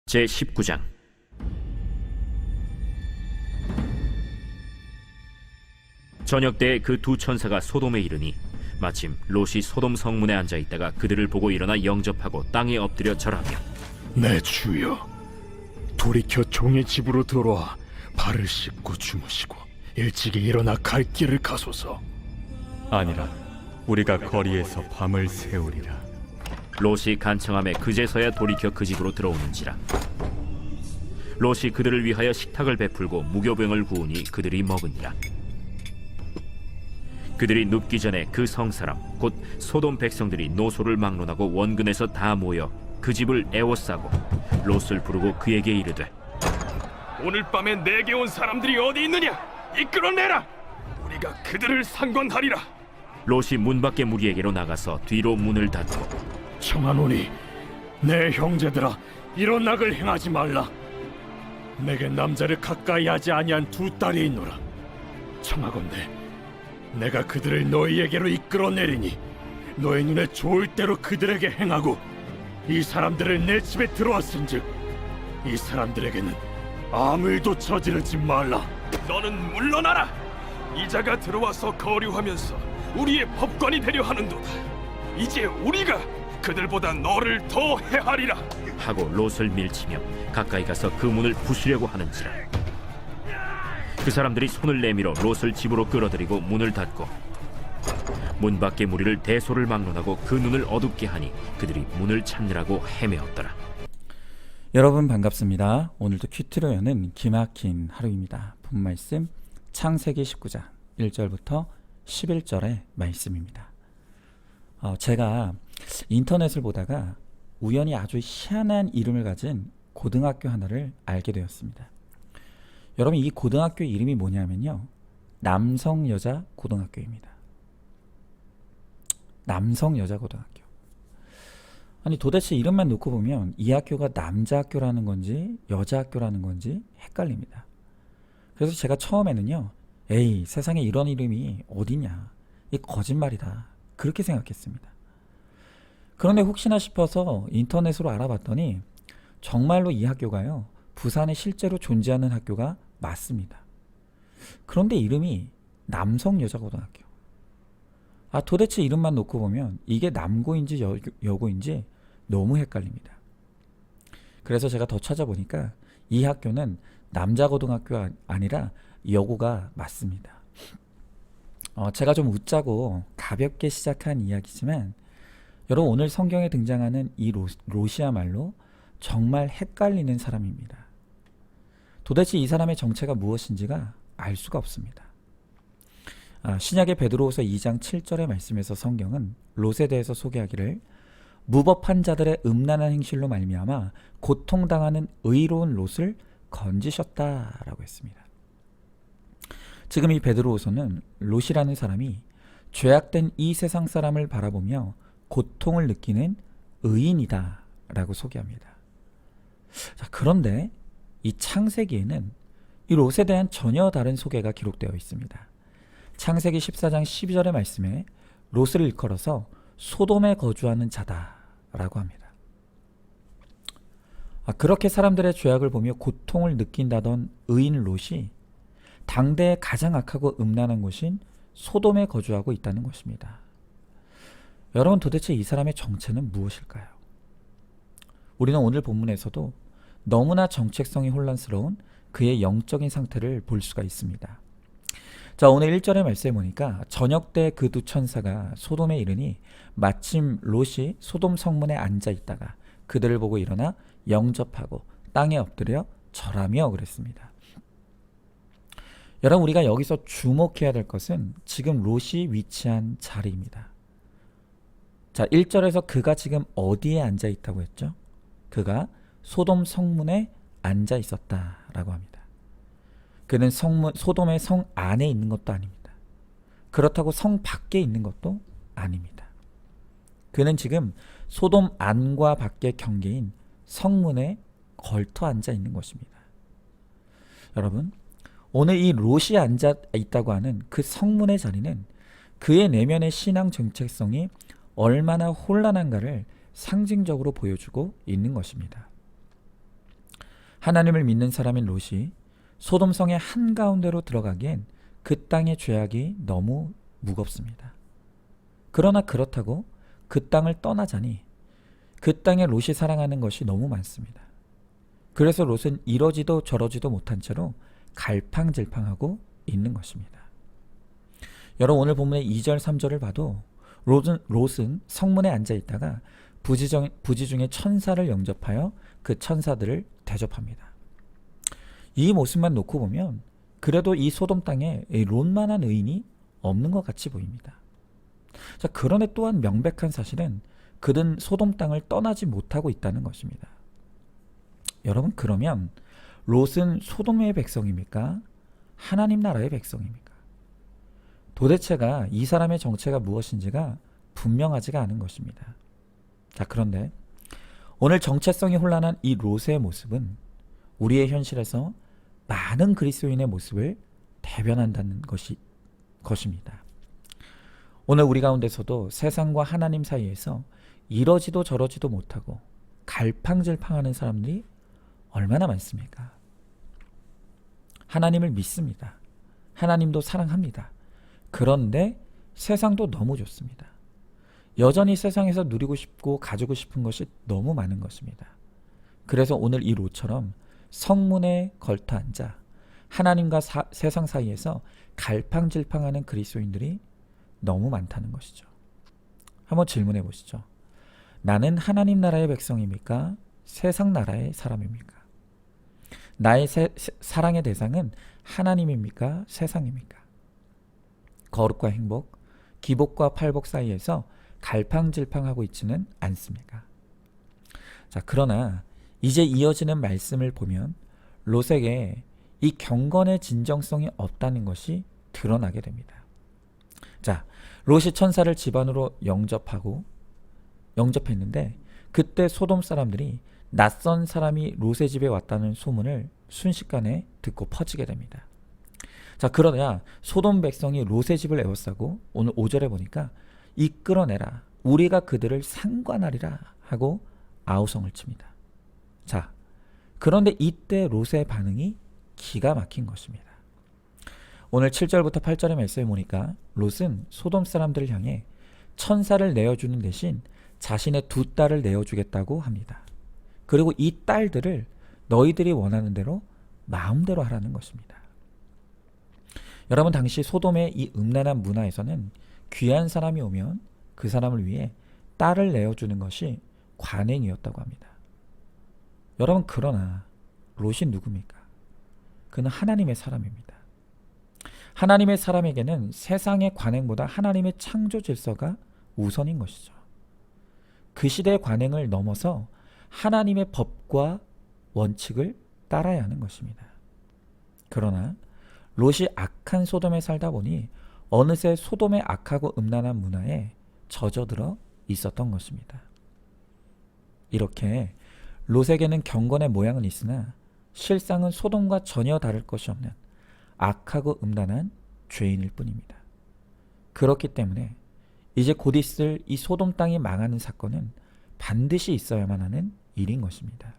제19장. 저녁 때에 그 두 천사가 소돔에 이르니 마침 롯이 소돔 성문에 앉아 있다가 그들을 보고 일어나 영접하고 땅에 엎드려 절하며, 내 주여, 돌이켜 종의 집으로 들어와 발을 씻고 주무시고 일찍이 일어나 갈 길을 가소서. 아니라 우리가 거리에서 밤을 새우리라. 롯이 간청함에 그제서야 돌이켜 그 집으로 들어오는지라. 롯이 그들을 위하여 식탁을 베풀고 무교병을 구우니 그들이 먹으니라. 그들이 눕기 전에 그 성사람 곧 소돔 백성들이 노소를 막론하고 원근에서 다 모여 그 집을 에워싸고 롯을 부르고 그에게 이르되, 오늘 밤에 내게 온 사람들이 어디 있느냐? 이끌어내라. 우리가 그들을 상관하리라. 롯이 문 밖에 무리에게로 나가서 뒤로 문을 닫고, 청하노니 내 형제들아, 이런 악을 행하지 말라. 내게 남자를 가까이 하지 아니한 두 딸이 있노라. 청하건대 내가 그들을 너희에게로 이끌어내리니 너희 눈에 좋을 대로 그들에게 행하고, 이 사람들을 내 집에 들어왔은즉 이 사람들에게는 아무 일도 저지르지 말라. 너는 물러나라. 이자가 들어와서 거류하면서 우리의 법관이 되려 하는도다. 이제 우리가 그들보다 너를 더 해하리라. 하고 롯을 밀치며 가까이 가서 그 문을 부수려고 하는지라. 그 사람들이 손을 내밀어 롯을 집으로 끌어들이고 문을 닫고 문 밖의 무리를 대소를 막론하고 그 눈을 어둡게 하니 그들이 문을 찾느라고 헤매었더라. 여러분 반갑습니다. 오늘도 큐티로 여는 기막힌 하루입니다. 본 말씀 창세기 19장 1절부터 11절의 말씀입니다. 제가 인터넷을 보다가 우연히 아주 희한한 이름을 가진 고등학교 하나를 알게 되었습니다. 여러분, 이 고등학교 이름이 뭐냐면요, 남성여자 고등학교입니다. 남성여자 고등학교. 아니, 도대체 이름만 놓고 보면 이 학교가 남자 학교라는 건지 여자 학교라는 건지 헷갈립니다. 그래서 제가 처음에는요, 에이, 세상에 이런 이름이 어디냐, 이 거짓말이다, 그렇게 생각했습니다. 그런데 혹시나 싶어서 인터넷으로 알아봤더니 정말로 이 학교가요, 부산에 실제로 존재하는 학교가 맞습니다. 그런데 이름이 남성여자고등학교. 도대체 이름만 놓고 보면 이게 남고인지 여고인지 너무 헷갈립니다. 그래서 제가 더 찾아보니까 이 학교는 남자고등학교가 아니라 여고가 맞습니다. 제가 좀 웃자고 가볍게 시작한 이야기지만 여러분, 오늘 성경에 등장하는 이 롯이야말로 정말 헷갈리는 사람입니다. 도대체 이 사람의 정체가 무엇인지가 알 수가 없습니다. 신약의 베드로후서 2장 7절의 말씀에서 성경은 롯에 대해서 소개하기를 무법한 자들의 음란한 행실로 말미암아 고통당하는 의로운 롯을 건지셨다라고 했습니다. 지금 이 베드로후서는 롯이라는 사람이 죄악된 이 세상 사람을 바라보며 고통을 느끼는 의인이다 라고 소개합니다. 자, 그런데 이 창세기에는 이 롯에 대한 전혀 다른 소개가 기록되어 있습니다. 창세기 14장 12절의 말씀에 롯을 일컬어서 소돔에 거주하는 자다라고 합니다. 그렇게 사람들의 죄악을 보며 고통을 느낀다던 의인 롯이 당대의 가장 악하고 음란한 곳인 소돔에 거주하고 있다는 것입니다. 여러분, 도대체 이 사람의 정체는 무엇일까요? 우리는 오늘 본문에서도 너무나 정체성이 혼란스러운 그의 영적인 상태를 볼 수가 있습니다. 자, 오늘 1절의 말씀에 보니까 저녁 때 그 두 천사가 소돔에 이르니 마침 롯이 소돔 성문에 앉아 있다가 그들을 보고 일어나 영접하고 땅에 엎드려 절하며 그랬습니다. 여러분, 우리가 여기서 주목해야 될 것은 지금 롯이 위치한 자리입니다. 자, 1절에서 그가 지금 어디에 앉아 있다고 했죠? 그가 소돔 성문에 앉아 있었다라고 합니다. 그는 소돔의 성 안에 있는 것도 아닙니다. 그렇다고 성 밖에 있는 것도 아닙니다. 그는 지금 소돔 안과 밖의 경계인 성문에 걸터 앉아 있는 것입니다. 여러분, 오늘 이 롯이 앉아 있다고 하는 그 성문의 자리는 그의 내면의 신앙 정체성이 얼마나 혼란한가를 상징적으로 보여주고 있는 것입니다. 하나님을 믿는 사람인 롯이 소돔성의 한가운데로 들어가기엔 그 땅의 죄악이 너무 무겁습니다. 그러나 그렇다고 그 땅을 떠나자니 그 땅에 롯이 사랑하는 것이 너무 많습니다. 그래서 롯은 이러지도 저러지도 못한 채로 갈팡질팡하고 있는 것입니다. 여러분, 오늘 본문의 2절 3절을 봐도 롯은 성문에 앉아 있다가 부지 중에 천사를 영접하여 그 천사들을 대접합니다. 이 모습만 놓고 보면 그래도 이 소돔 땅에 롯만한 의인이 없는 것 같이 보입니다. 자, 그런데 또한 명백한 사실은 그는 소돔 땅을 떠나지 못하고 있다는 것입니다. 여러분, 그러면 롯은 소돔의 백성입니까? 하나님 나라의 백성입니까? 도대체가 이 사람의 정체가 무엇인지가 분명하지가 않은 것입니다. 자, 그런데 오늘 정체성이 혼란한 이 롯의 모습은 우리의 현실에서 많은 그리스도인의 모습을 대변한다는 것입니다. 오늘 우리 가운데서도 세상과 하나님 사이에서 이러지도 저러지도 못하고 갈팡질팡하는 사람들이 얼마나 많습니까? 하나님을 믿습니다. 하나님도 사랑합니다. 그런데 세상도 너무 좋습니다. 여전히 세상에서 누리고 싶고 가지고 싶은 것이 너무 많은 것입니다. 그래서 오늘 이 롯처럼 성문에 걸터 앉아 하나님과 세상 사이에서 갈팡질팡하는 그리스도인들이 너무 많다는 것이죠. 한번 질문해 보시죠. 나는 하나님 나라의 백성입니까? 세상 나라의 사람입니까? 나의 사랑의 대상은 하나님입니까? 세상입니까? 거룩과 행복, 기복과 팔복 사이에서 갈팡질팡하고 있지는 않습니까? 자, 그러나 이제 이어지는 말씀을 보면 롯에게 이 경건의 진정성이 없다는 것이 드러나게 됩니다. 자, 롯이 천사를 집안으로 영접했는데 그때 소돔 사람들이 낯선 사람이 롯의 집에 왔다는 소문을 순식간에 듣고 퍼지게 됩니다. 자, 그러나 소돔 백성이 롯의 집을 에워싸고 오늘 5절에 보니까 이끌어내라, 우리가 그들을 상관하리라 하고 아우성을 칩니다. 자, 그런데 이때 롯의 반응이 기가 막힌 것입니다. 오늘 7절부터 8절의 말씀에 보니까 롯은 소돔 사람들을 향해 천사를 내어주는 대신 자신의 2딸을 내어주겠다고 합니다. 그리고 이 딸들을 너희들이 원하는 대로 마음대로 하라는 것입니다. 여러분, 당시 소돔의 이 음란한 문화에서는 귀한 사람이 오면 그 사람을 위해 딸을 내어주는 것이 관행이었다고 합니다. 여러분, 그러나 롯이 누굽니까? 그는 하나님의 사람입니다. 하나님의 사람에게는 세상의 관행보다 하나님의 창조 질서가 우선인 것이죠. 그 시대의 관행을 넘어서 하나님의 법과 원칙을 따라야 하는 것입니다. 그러나 롯이 악한 소돔에 살다 보니 어느새 소돔의 악하고 음란한 문화에 젖어들어 있었던 것입니다. 이렇게 롯에게는 경건의 모양은 있으나 실상은 소돔과 전혀 다를 것이 없는 악하고 음란한 죄인일 뿐입니다. 그렇기 때문에 이제 곧 있을 이 소돔 땅이 망하는 사건은 반드시 있어야만 하는 일인 것입니다.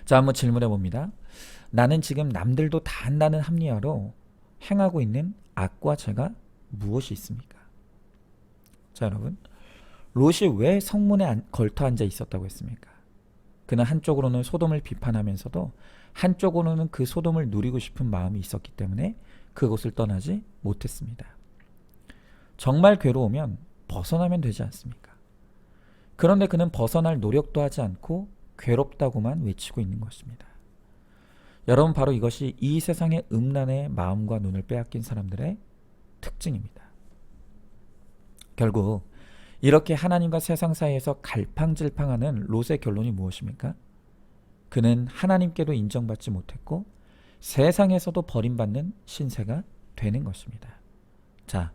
자, 한번 질문해 봅니다. 나는 지금 남들도 다 한다는 합리화로 행하고 있는 악과 죄가 무엇이 있습니까? 자, 여러분, 롯이 왜 성문에 걸터 앉아 있었다고 했습니까? 그는 한쪽으로는 소돔을 비판하면서도 한쪽으로는 그 소돔을 누리고 싶은 마음이 있었기 때문에 그곳을 떠나지 못했습니다. 정말 괴로우면 벗어나면 되지 않습니까? 그런데 그는 벗어날 노력도 하지 않고 괴롭다고만 외치고 있는 것입니다. 여러분, 바로 이것이 이 세상의 음란의 마음과 눈을 빼앗긴 사람들의 특징입니다. 결국 이렇게 하나님과 세상 사이에서 갈팡질팡하는 롯의 결론이 무엇입니까? 그는 하나님께도 인정받지 못했고 세상에서도 버림받는 신세가 되는 것입니다. 자,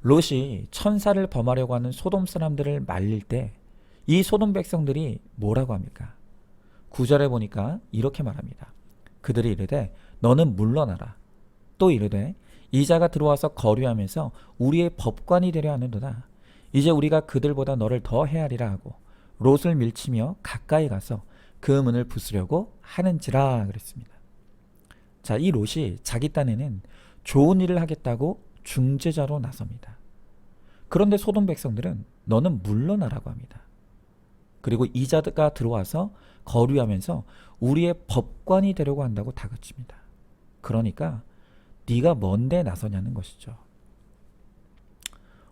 롯이 천사를 범하려고 하는 소돔 사람들을 말릴 때 이 소돔 백성들이 뭐라고 합니까? 9절에 보니까 이렇게 말합니다. 그들이 이르되 너는 물러나라. 또 이르되 이자가 들어와서 거류하면서 우리의 법관이 되려 하는도다. 이제 우리가 그들보다 너를 더 헤아리라 하고 롯을 밀치며 가까이 가서 그 문을 부수려고 하는지라 그랬습니다. 자, 이 롯이 자기 딴에는 좋은 일을 하겠다고 중재자로 나섭니다. 그런데 소돔 백성들은 너는 물러나라고 합니다. 그리고 이자가 들어와서 거류하면서 우리의 법관이 되려고 한다고 다그칩니다. 그러니까 네가 뭔데 나서냐는 것이죠.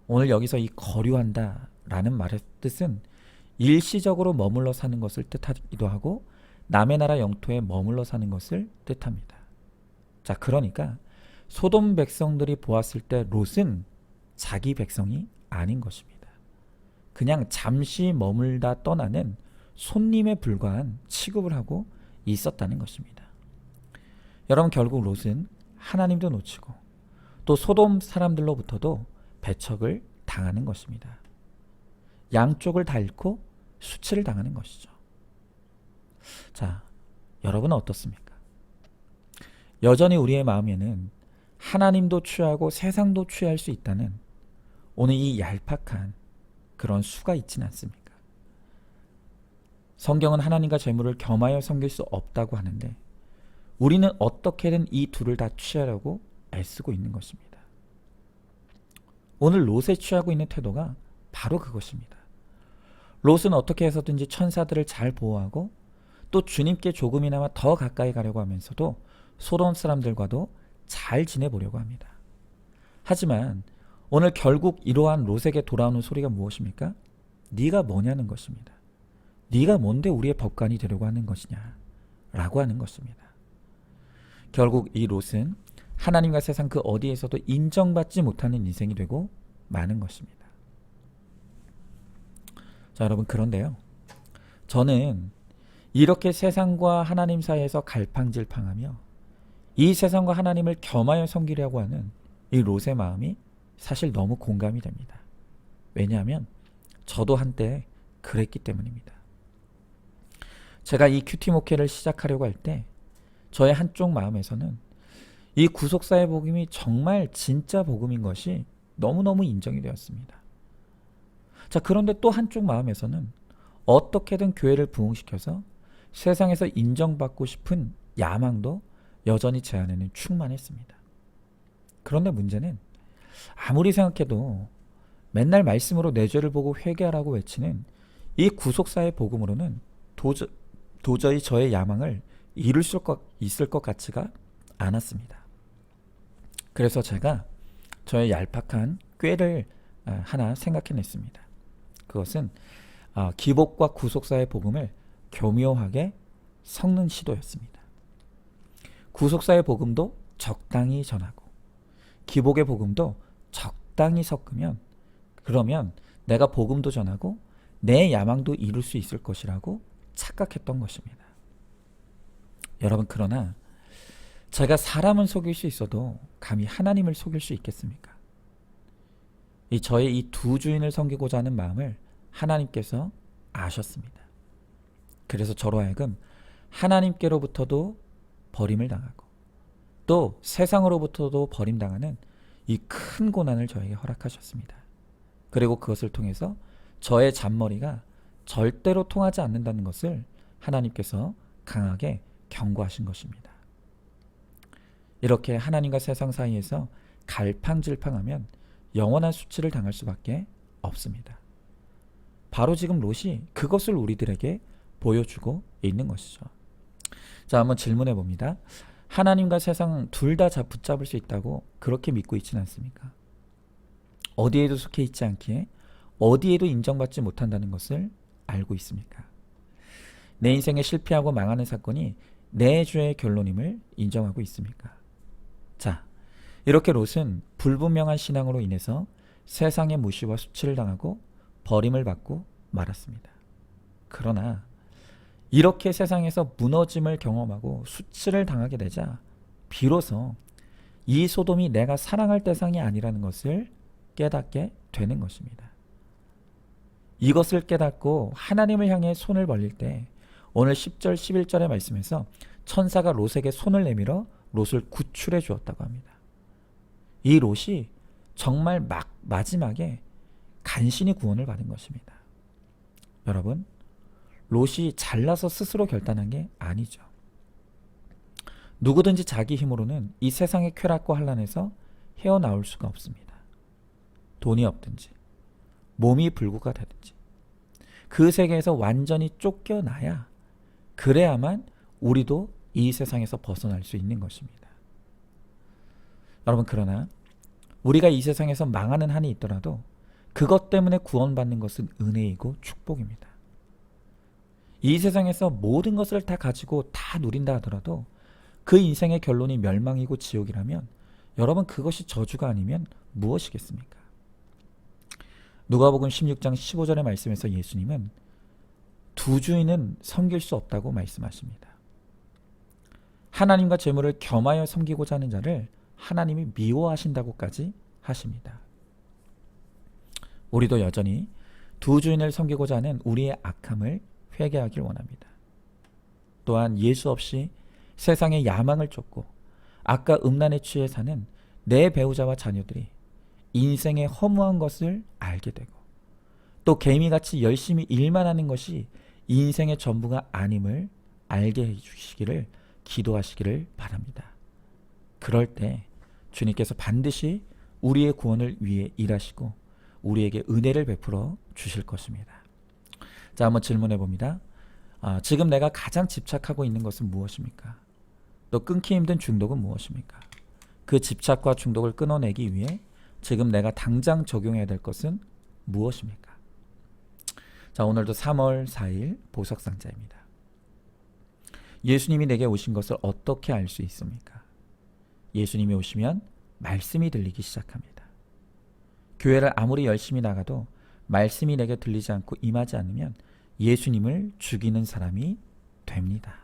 오늘 여기서 이 거류한다 라는 말의 뜻은 일시적으로 머물러 사는 것을 뜻하기도 하고 남의 나라 영토에 머물러 사는 것을 뜻합니다. 자, 그러니까 소돔 백성들이 보았을 때 롯은 자기 백성이 아닌 것입니다. 그냥 잠시 머물다 떠나는 손님에 불과한 취급을 하고 있었다는 것입니다. 여러분, 결국 롯은 하나님도 놓치고 또 소돔 사람들로부터도 배척을 당하는 것입니다. 양쪽을 다 잃고 수치를 당하는 것이죠. 자, 여러분은 어떻습니까? 여전히 우리의 마음에는 하나님도 취하고 세상도 취할 수 있다는 오늘 이 얄팍한 그런 수가 있지는 않습니까? 성경은 하나님과 재물을 겸하여 섬길 수 없다고 하는데 우리는 어떻게든 이 둘을 다 취하려고 애쓰고 있는 것입니다. 오늘 롯에 취하고 있는 태도가 바로 그것입니다. 롯은 어떻게 해서든지 천사들을 잘 보호하고 또 주님께 조금이나마 더 가까이 가려고 하면서도 소돔 사람들과도 잘 지내보려고 합니다. 하지만 오늘 결국 이러한 롯에게 돌아오는 소리가 무엇입니까? 네가 뭐냐는 것입니다. 네가 뭔데 우리의 법관이 되려고 하는 것이냐 라고 하는 것입니다. 결국 이 롯은 하나님과 세상 그 어디에서도 인정받지 못하는 인생이 되고 마는 것입니다. 자, 여러분, 그런데요, 저는 이렇게 세상과 하나님 사이에서 갈팡질팡하며 이 세상과 하나님을 겸하여 섬기려고 하는 이 롯의 마음이 사실 너무 공감이 됩니다. 왜냐하면 저도 한때 그랬기 때문입니다. 제가 이 큐티 목회를 시작하려고 할 때 저의 한쪽 마음에서는 이 구속사의 복음이 정말 진짜 복음인 것이 너무너무 인정이 되었습니다. 자, 그런데 또 한쪽 마음에서는 어떻게든 교회를 부흥시켜서 세상에서 인정받고 싶은 야망도 여전히 제 안에는 충만했습니다. 그런데 문제는 아무리 생각해도 맨날 말씀으로 내 죄를 보고 회개하라고 외치는 이 구속사의 복음으로는 도저히 저의 야망을 이룰 수 있을 것 같지가 않았습니다. 그래서 제가 저의 얄팍한 꾀를 하나 생각해냈습니다. 그것은 기복과 구속사의 복음을 교묘하게 섞는 시도였습니다. 구속사의 복음도 적당히 전하고 기복의 복음도 적당히 섞으면 그러면 내가 복음도 전하고 내 야망도 이룰 수 있을 것이라고 착각했던 것입니다. 여러분, 그러나 제가 사람은 속일 수 있어도 감히 하나님을 속일 수 있겠습니까? 저의 이 두 주인을 섬기고자 하는 마음을 하나님께서 아셨습니다. 그래서 저로 하여금 하나님께로부터도 버림을 당하고 또 세상으로부터도 버림당하는 이 큰 고난을 저에게 허락하셨습니다. 그리고 그것을 통해서 저의 잔머리가 절대로 통하지 않는다는 것을 하나님께서 강하게 경고하신 것입니다. 이렇게 하나님과 세상 사이에서 갈팡질팡하면 영원한 수치를 당할 수밖에 없습니다. 바로 지금 롯이 그것을 우리들에게 보여주고 있는 것이죠. 자, 한번 질문해 봅니다. 하나님과 세상 둘 다 붙잡을 수 있다고 그렇게 믿고 있지는 않습니까? 어디에도 속해 있지 않기에 어디에도 인정받지 못한다는 것을 알고 있습니까? 내 인생에 실패하고 망하는 사건이 내 죄의 결론임을 인정하고 있습니까? 자, 이렇게 롯은 불분명한 신앙으로 인해서 세상의 무시와 수치를 당하고 버림을 받고 말았습니다. 그러나 이렇게 세상에서 무너짐을 경험하고 수치를 당하게 되자 비로소 이 소돔이 내가 사랑할 대상이 아니라는 것을 깨닫게 되는 것입니다. 이것을 깨닫고 하나님을 향해 손을 벌릴 때 오늘 10절 11절의 말씀에서 천사가 롯에게 손을 내밀어 롯을 구출해 주었다고 합니다. 이 롯이 정말 마지막에 간신히 구원을 받은 것입니다. 여러분, 롯이 잘나서 스스로 결단한 게 아니죠. 누구든지 자기 힘으로는 이 세상의 쾌락과 환란에서 헤어나올 수가 없습니다. 돈이 없든지 몸이 불구가 되든지 그 세계에서 완전히 쫓겨나야, 그래야만 우리도 이 세상에서 벗어날 수 있는 것입니다. 여러분, 그러나 우리가 이 세상에서 망하는 한이 있더라도 그것 때문에 구원받는 것은 은혜이고 축복입니다. 이 세상에서 모든 것을 다 가지고 다 누린다 하더라도 그 인생의 결론이 멸망이고 지옥이라면 여러분, 그것이 저주가 아니면 무엇이겠습니까? 누가복음 16장 15절의 말씀에서 예수님은 두 주인은 섬길 수 없다고 말씀하십니다. 하나님과 재물을 겸하여 섬기고자 하는 자를 하나님이 미워하신다고까지 하십니다. 우리도 여전히 두 주인을 섬기고자 하는 우리의 악함을 회개하길 원합니다. 또한 예수 없이 세상의 야망을 쫓고 악과 음란에 취해 사는 내 배우자와 자녀들이 인생의 허무한 것을 알게 되고 또 개미같이 열심히 일만 하는 것이 인생의 전부가 아님을 알게 해주시기를 기도하시기를 바랍니다. 그럴 때 주님께서 반드시 우리의 구원을 위해 일하시고 우리에게 은혜를 베풀어 주실 것입니다. 자, 한번 질문해 봅니다. 지금 내가 가장 집착하고 있는 것은 무엇입니까? 또 끊기 힘든 중독은 무엇입니까? 그 집착과 중독을 끊어내기 위해 지금 내가 당장 적용해야 될 것은 무엇입니까? 자, 오늘도 3월 4일 보석상자입니다. 예수님이 내게 오신 것을 어떻게 알 수 있습니까? 예수님이 오시면 말씀이 들리기 시작합니다. 교회를 아무리 열심히 나가도 말씀이 내게 들리지 않고 임하지 않으면 예수님을 죽이는 사람이 됩니다.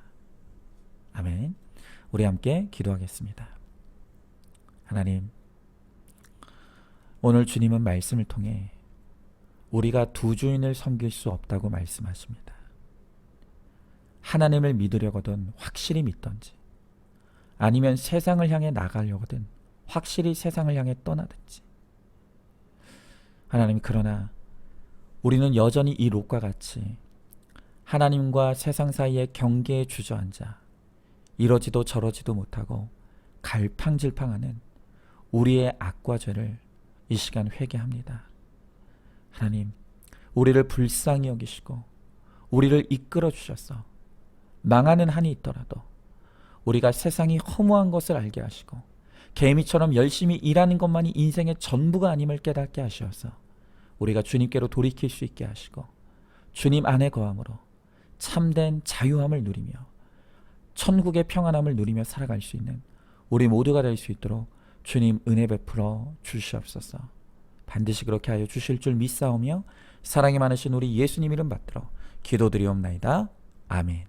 아멘. 우리 함께 기도하겠습니다. 하나님, 오늘 주님은 말씀을 통해 우리가 두 주인을 섬길 수 없다고 말씀하십니다. 하나님을 믿으려거든 확실히 믿던지 아니면 세상을 향해 나가려거든 확실히 세상을 향해 떠나든지. 하나님, 그러나 우리는 여전히 이 롯과 같이 하나님과 세상 사이의 경계에 주저앉아 이러지도 저러지도 못하고 갈팡질팡하는 우리의 악과 죄를 이 시간 회개합니다. 하나님, 우리를 불쌍히 여기시고 우리를 이끌어 주셔서 망하는 한이 있더라도 우리가 세상이 허무한 것을 알게 하시고 개미처럼 열심히 일하는 것만이 인생의 전부가 아님을 깨닫게 하셔서 우리가 주님께로 돌이킬 수 있게 하시고 주님 안에 거함으로 참된 자유함을 누리며 천국의 평안함을 누리며 살아갈 수 있는 우리 모두가 될 수 있도록 주님 은혜 베풀어 주시옵소서. 반드시 그렇게 하여 주실 줄 믿사오며 사랑이 많으신 우리 예수님 이름 받들어 기도드리옵나이다. 아멘.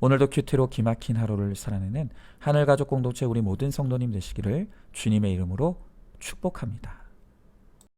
오늘도 큐티로 기막힌 하루를 살아내는 하늘가족 공동체 우리 모든 성도님 되시기를 주님의 이름으로 축복합니다.